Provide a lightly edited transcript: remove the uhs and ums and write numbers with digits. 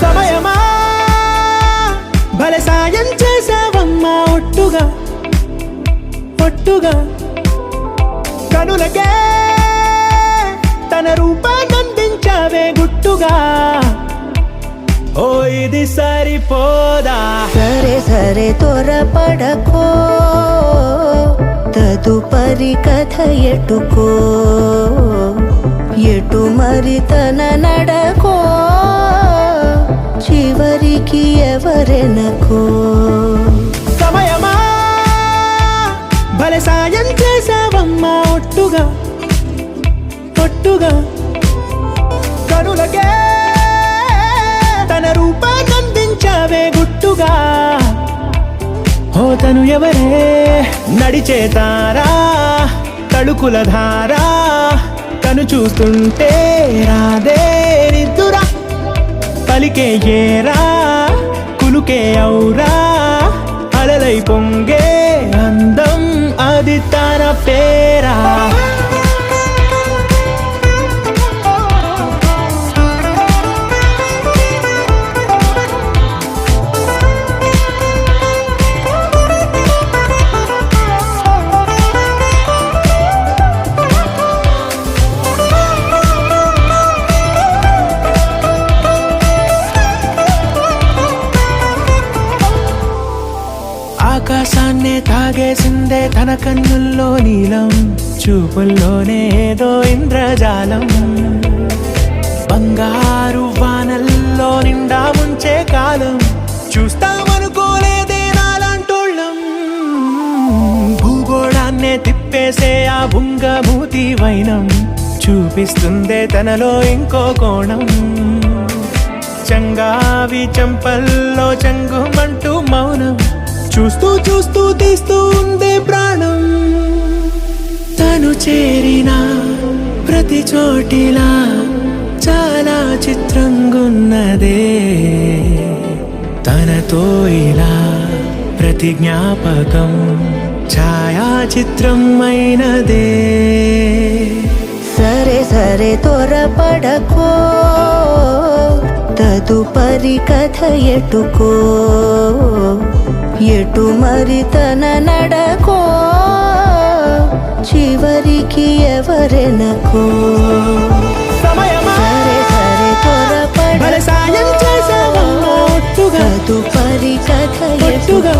సమయమా భలే సాయం చేసావమ్మా ఒట్టుగా ఒట్టుగా కనులకే తన రూపాన్నందించావే గుట్టుగా ఓ ఇది సరిపోదా సరే సరే త్వరపడకో తదుపరి కథ ఎటుకో ఎటు మరి తన నడకో చివరికి ఎవరెనకో సమయమా భలే సాయం చేసావమ్మా ఒట్టుగా ఒట్టుగా కనులకే తన రూపాన్నందించావే గుట్టుగా ఓ తను ఎవరే నడిచే తారా తడుకుల ధారా తను చూస్తుంటే రాదే నిద్దురా పలికే ఏరా కులుకే ఔరా అలలై పొంగే అందం అది తన పేరా ఆకాశాన్నే తాగేసిందే తన కన్నుల్లో నీలం చూపుల్లోనే ఏదో ఇంద్రజాలం బంగారు వానల్లో నిండా ముంచే కాలం చూస్తామనుకోలేదే నాలాంటోళ్ళం భూగోళాన్నే తిప్పేసే ఆ బుంగమూతి వైనం చూపిస్తుందే తనలో ఇంకో కోణం చంగావి చంపల్లో చంగుమంటూ మౌనం చూస్తూ చూస్తూ తీస్తూ ఉందే ప్రాణం తను చేరిన ప్రతి చోటిలా చాలా చిత్రంగున్నదే తనతో ఇలా ప్రతి జ్ఞాపకం ఛాయాచిత్రం అయినదే సరే సరే త్వరపడకో తదుపరి కథ ఎటుకో ఎటు మరి తన నడకో చివరికి ఎవరెనకో సమయమా సరే సరే త్వరపడ భలే సాయం చేసావమ్మా ఒట్టుగా తదుపరి కథ ఒట్టుగా ఎటుకో